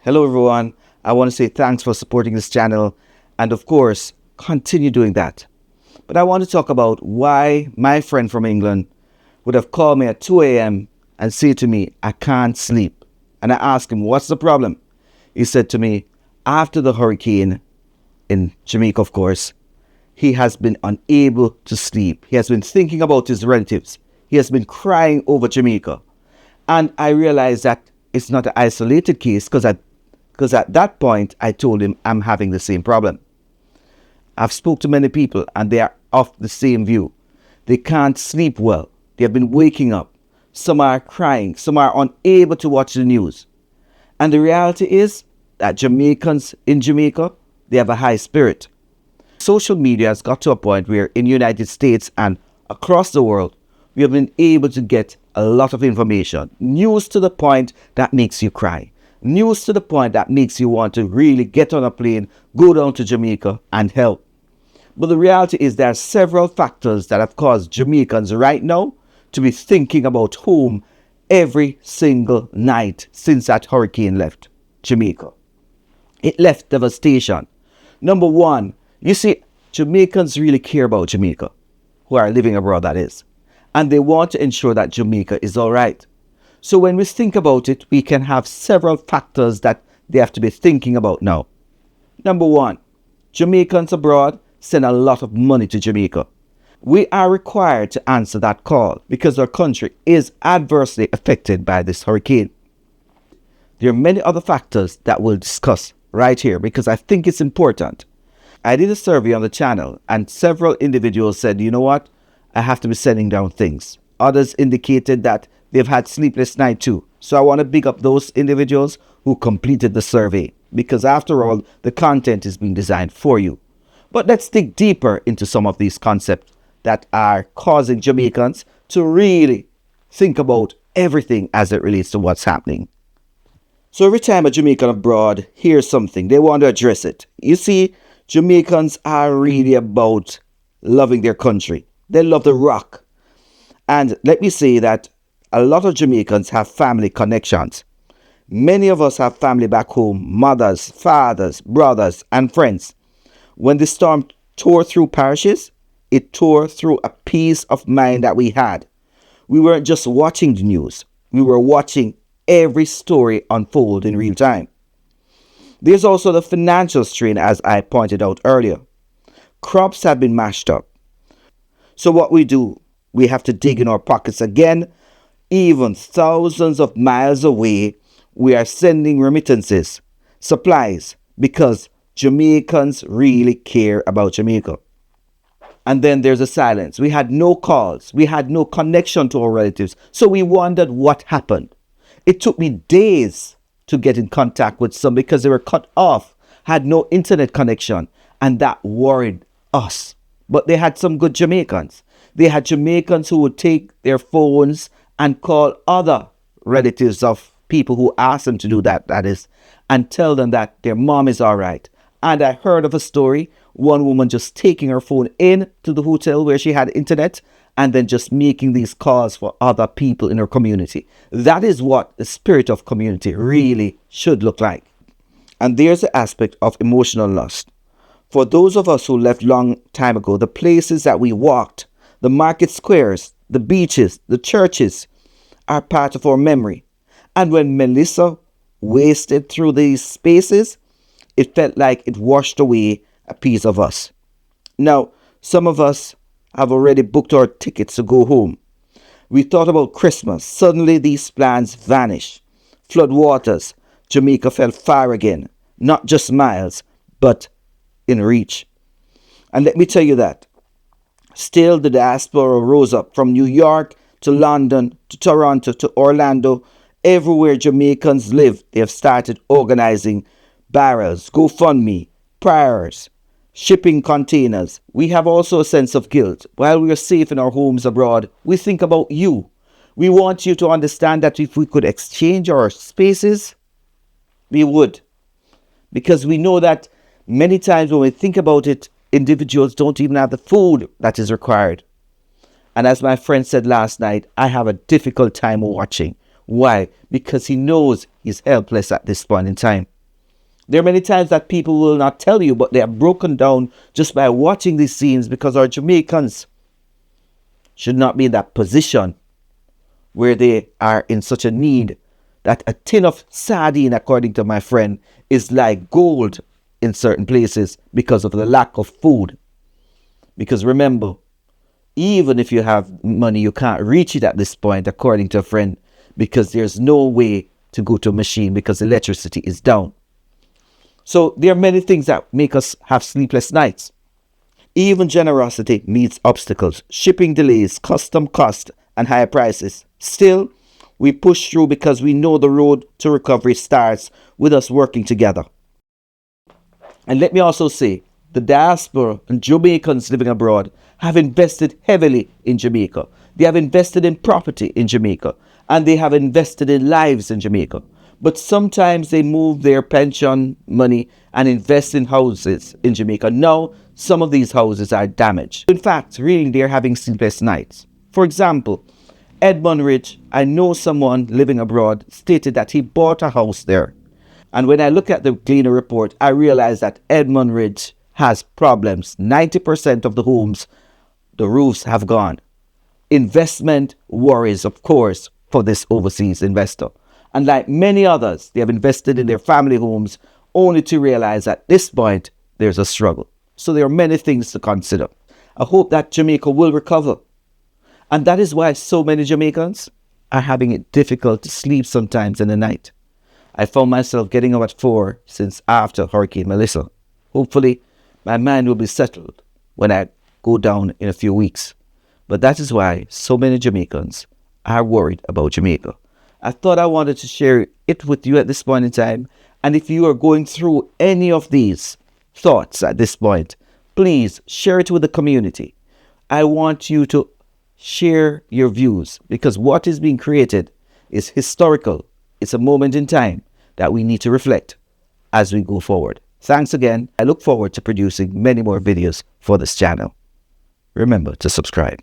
Hello everyone. I want to say thanks for supporting this channel and of course continue doing that. But I want to talk about why my friend from England would have called me at 2 a.m. and say to me, I can't sleep. And I asked him, what's the problem? He said to me, after the hurricane in Jamaica, of course, he has been unable to sleep. He has been thinking about his relatives. He has been crying over Jamaica. And I realized that it's not an isolated case because at that point I told him I'm having the same problem. I've spoke to many people and they are of the same view. They can't sleep well. They have been waking up. Some are crying. Some are unable to watch the news. And the reality is that Jamaicans in Jamaica, they have a high spirit. Social media has got to a point where in the United States and across the world, we have been able to get a lot of information. News to the point that makes you cry. News to the point that makes you want to really get on a plane, go down to Jamaica and help. But the reality is there are several factors that have caused Jamaicans right now to be thinking about home every single night since that hurricane left Jamaica. It left devastation. Number one, you see, Jamaicans really care about Jamaica, who are living abroad, that is. And they want to ensure that Jamaica is all right. So when we think about it, we can have several factors that they have to be thinking about now. Number one, Jamaicans abroad send a lot of money to Jamaica. We are required to answer that call because our country is adversely affected by this hurricane. There are many other factors that we'll discuss right here because I think it's important. I did a survey on the channel and several individuals said, you know what, I have to be sending down things. Others indicated that they've had sleepless night too. So I want to big up those individuals who completed the survey because after all, the content is being designed for you. But let's dig deeper into some of these concepts that are causing Jamaicans to really think about everything as it relates to what's happening. So every time a Jamaican abroad hears something, they want to address it. You see, Jamaicans are really about loving their country. They love the rock. And let me say that a lot of Jamaicans have family connections. Many of us have family back home, mothers, fathers, brothers, and friends. When the storm tore through parishes, it tore through a peace of mind that we had. We weren't just watching the news. We were watching every story unfold in real time. There's also the financial strain, as I pointed out earlier. Crops have been mashed up. So what we do, we have to dig in our pockets again. Even thousands of miles away, we are sending remittances, supplies, because Jamaicans really care about Jamaica. And then there's a silence. We had no calls. We had no connection to our relatives. So we wondered what happened. It took me days to get in contact with some because they were cut off, had no internet connection, and that worried us. But they had some good Jamaicans. They had Jamaicans who would take their phones and call other relatives of people who asked them to do that is, and tell them that their mom is all right. And I heard of a story, one woman just taking her phone in to the hotel where she had internet and then just making these calls for other people in her community. That is what the spirit of community really should look like. And there's the aspect of emotional loss. For those of us who left long time ago, the places that we walked, the market squares, the beaches, the churches are part of our memory. And when Melissa wasted through these spaces, it felt like it washed away a piece of us. Now, some of us have already booked our tickets to go home. We thought about Christmas. Suddenly these plans vanished. Flood waters. Jamaica fell far again. Not just miles, but in reach. And let me tell you that still the diaspora rose up from New York to London to Toronto to Orlando. Everywhere Jamaicans live, they have started organizing barrels, GoFundMe, prayers, shipping containers. We have also a sense of guilt. While we are safe in our homes abroad, we think about you. We want you to understand that if we could exchange our spaces, we would. Because we know that many times when we think about it, individuals don't even have the food that is required. And as my friend said last night, I have a difficult time watching. Why? Because he knows is helpless at this point in time. There are many times that people will not tell you, but they are broken down just by watching these scenes, because our Jamaicans should not be in that position where they are in such a need that a tin of sardine, according to my friend, is like gold in certain places because of the lack of food. Because remember, even if you have money, you can't reach it at this point, according to a friend, because there's no way to go to a machine because electricity is down. So there are many things that make us have sleepless nights. Even generosity meets obstacles, shipping delays, custom cost, and higher prices. Still, we push through because we know the road to recovery starts with us working together. And let me also say, the diaspora and Jamaicans living abroad have invested heavily in Jamaica. They have invested in property in Jamaica, and they have invested in lives in Jamaica. But sometimes they move their pension money and invest in houses in Jamaica. Now, some of these houses are damaged. In fact, really, they're having sleepless nights. For example, Edmund Ridge, I know someone living abroad, stated that he bought a house there. And when I look at the Gleaner report, I realize that Edmund Ridge has problems. 90% of the homes, the roofs have gone. Investment worries, of course, for this overseas investor. And like many others, they have invested in their family homes only to realize at this point there's a struggle. So there are many things to consider. I hope that Jamaica will recover. And that is why so many Jamaicans are having it difficult to sleep sometimes in the night. I found myself getting up at 4 since after Hurricane Melissa. Hopefully, my mind will be settled when I go down in a few weeks. But that is why so many Jamaicans are worried about Jamaica. I thought I wanted to share it with you at this point in time. And if you are going through any of these thoughts at this point, please share it with the community. I want you to share your views, because what is being created is historical. It's a moment in time that we need to reflect as we go forward. Thanks again. I look forward to producing many more videos for this channel. Remember to subscribe.